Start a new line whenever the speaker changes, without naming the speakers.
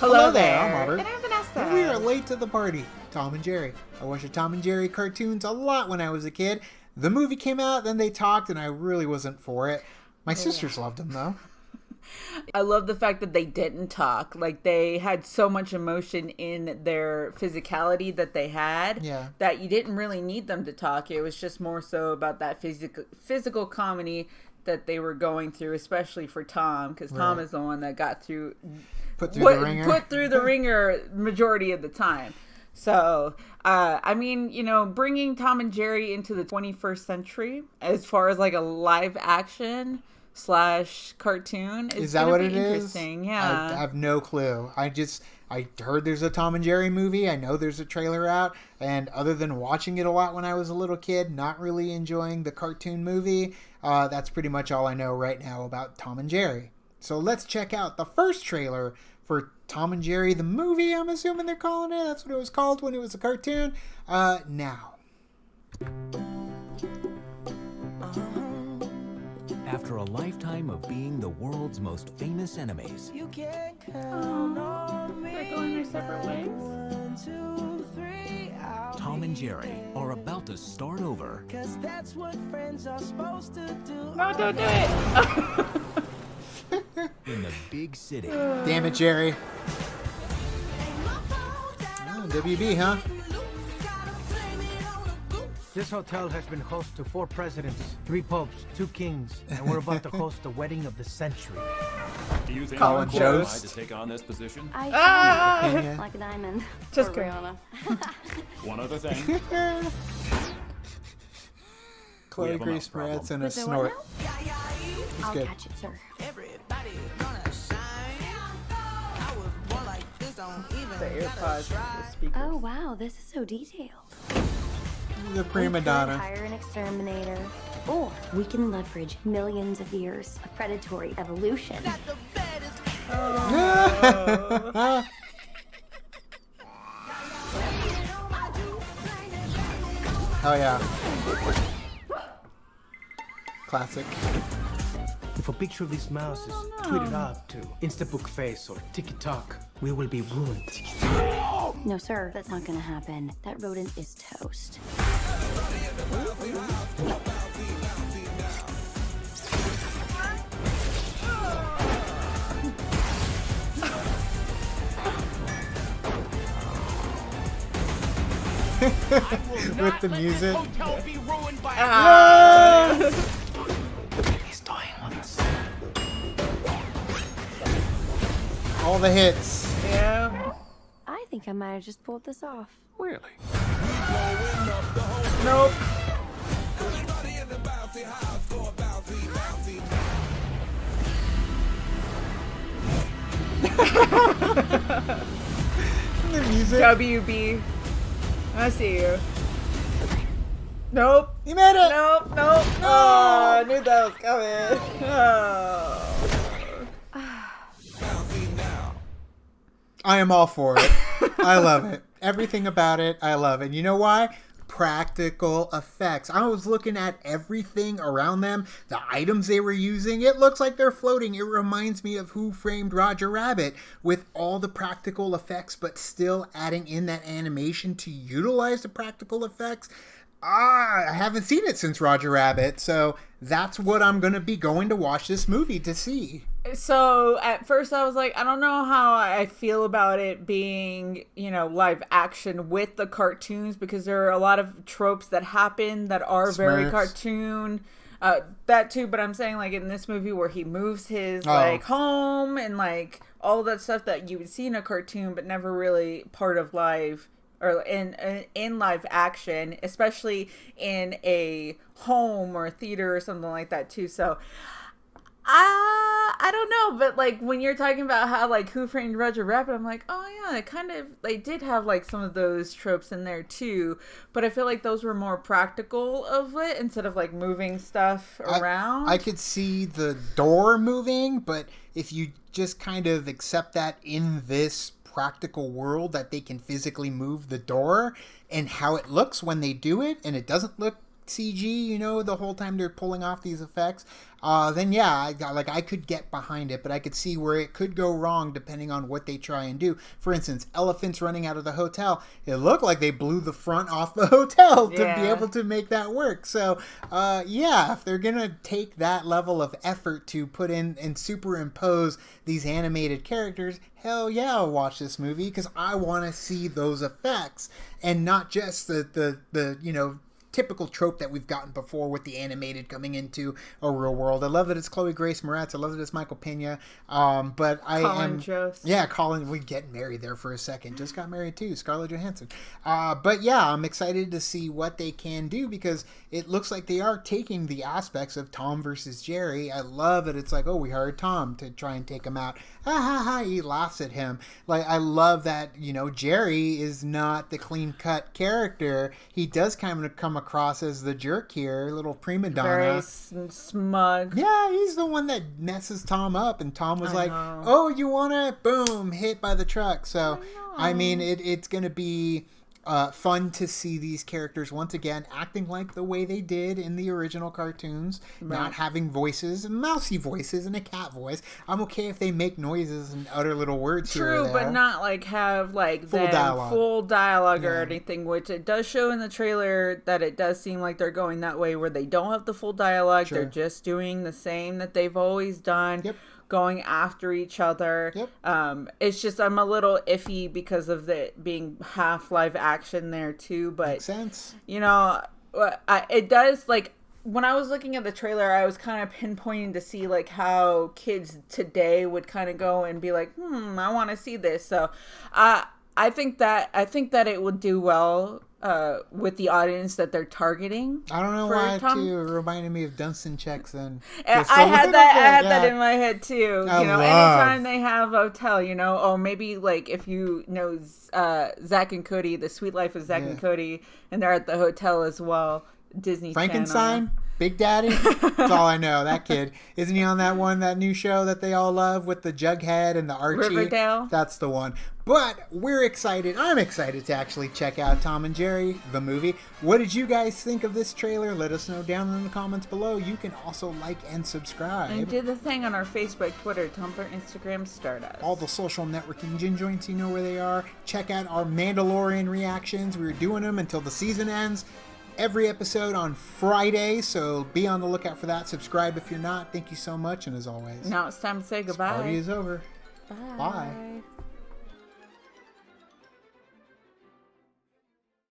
Hello there.
I'm Robert.
And I'm Vanessa.
We are late to the party. Tom and Jerry. I watched the Tom and Jerry cartoons a lot when I was a kid. The movie came out, then they talked, and I really wasn't for it. My sisters loved them, though.
I love the fact that they didn't talk. Like, they had so much emotion in their physicality that they had that you didn't really need them to talk. It was just more so about that physical comedy that they were going through, especially for Tom, because Tom is the one that got put through the ringer majority of the time. So, I mean, you know, bringing Tom and Jerry into the 21st century as far as like a live action / cartoon
is that what it is?
Interesting. Yeah,
I have no clue. I heard there's a Tom and Jerry movie. I know there's a trailer out, and other than watching it a lot when I was a little kid, not really enjoying the cartoon movie, that's pretty much all I know right now about Tom and Jerry. So let's check out the first trailer for Tom and Jerry, the movie, I'm assuming they're calling it. That's what it was called when it was a cartoon. Now.
After a lifetime of being the world's most famous enemies,
you can count on me. They're going their separate ways. 1, 2, 3,
Tom and Jerry are about to start over.
'Cause that's what friends are supposed to do. No, don't do it.
In the big city.
Damn it, Jerry. Oh, WB, huh?
This hotel has been host to 4 presidents, 3 popes, 2 kings, and we're about to host the wedding of the century.
Do you think
Colin
I'm qualified
Jost
to take on this position?
I
Yeah.
like a diamond.
Just
for
kidding.
Rihanna.
One other thing.
Chloe
have a
Grace
mouse problem.
Moretz and a
With the
snort.
what
It's
I'll
good.
catch it, sir.
The AirPods, the speakers.
Oh, wow, this is so detailed.
The prima
We could
donna.
hire an exterminator, or we can leverage millions of years of predatory evolution.
Oh yeah. Classic.
If a picture of this mouse is tweeted out to Instabook Face or TikTok, we will be ruined.
No, sir, that's not gonna happen. That rodent is toast.
With the music.
He's dying on us.
All the hits.
Yeah.
I think I might have just pulled this off.
Really?
Nope.
The music.
WB. I see you. Nope.
You made it.
Nope. Nope. Oh, I knew that was coming. Oh.
I am all for it. I love it. Everything about it, I love it. You know why? Practical effects. I was looking at everything around them, the items they were using. It looks like they're floating. It reminds me of Who Framed Roger Rabbit with all the practical effects, but still adding in that animation to utilize the practical effects. I haven't seen it since Roger Rabbit, so that's what I'm going to be going to watch this movie to see.
So at first I was like, I don't know how I feel about it being, you know, live action with the cartoons, because there are a lot of tropes that happen that are very
Smurfs.
cartoon. That too, but I'm saying like in this movie where he moves his like home and like all that stuff that you would see in a cartoon, but never really part of live or in live action, especially in a home or a theater or something like that too. So I don't know, but like when you're talking about how like Who Framed Roger Rabbit, I'm like, oh yeah, it kind of, they did have like some of those tropes in there too, but I feel like those were more practical of it instead of like moving stuff around.
I could see the door moving, but if you just kind of accept that in this practical world that they can physically move the door and how it looks when they do it, and it doesn't look CG, you know, the whole time they're pulling off these effects, then yeah, I could get behind it, but I could see where it could go wrong depending on what they try and do. For instance, elephants running out of the hotel. It looked like they blew the front off the hotel to be able to make that work. So, yeah, if they're gonna take that level of effort to put in and superimpose these animated characters, hell yeah, I'll watch this movie because I want to see those effects and not just the you know, typical trope that we've gotten before with the animated coming into a real world. I love that it's Chloe Grace Moretz. I love that it's Michael Pena. But
Colin Jost.
Yeah, Colin. We get married there for a second. Just got married too. Scarlett Johansson. But yeah, I'm excited to see what they can do because it looks like they are taking the aspects of Tom versus Jerry. I love it. It's like, oh, we hired Tom to try and take him out. Ha ha ha. He laughs at him. Like, I love that, you know, Jerry is not the clean cut character. He does kind of come across as the jerk here, little prima donna.
Very smug.
Yeah, he's the one that messes Tom up, and Tom was like, "Oh, you wanna?" Boom, hit by the truck. So, I mean, it's gonna be fun to see these characters once again acting like the way they did in the original cartoons, not having voices, mousy voices, and a cat voice. I'm okay if they make noises and utter little words.
True, but not like have like full dialogue or anything. Which it does show in the trailer that it does seem like they're going that way, where they don't have the full dialogue. They're just doing the same that they've always done. Going after each other. It's just I'm a little iffy because of it being half live action there too. But
makes sense.
You know, it does, like, when I was looking at the trailer, I was kind of pinpointing to see like how kids today would kind of go and be like, I want to see this. So I think that it would do well with the audience that they're targeting.
I don't know why too. It reminded me of Dunstan Checks and
I had that in my head too. You know, anytime they have a hotel, you know, oh, maybe like if you know Zack and Cody, The Sweet Life of Zack and Cody, and they're at the hotel as well. Disney
Frankenstein,
Channel.
Big Daddy. That's all I know. That kid, isn't he on that new show that they all love with the Jughead and the Archie?
Riverdale.
That's the one. But we're excited. I'm excited to actually check out Tom and Jerry, the movie. What did you guys think of this trailer? Let us know down in the comments below. You can also like and subscribe.
And do the thing on our Facebook, Twitter, Tumblr, Instagram, Stardust.
All the social networking gin joints, you know where they are. Check out our Mandalorian reactions. We're doing them until the season ends. Every episode on Friday, so be on the lookout for that. Subscribe if you're not. Thank you so much, and as always,
now it's time to say goodbye.
This party is over.
Bye.
Bye.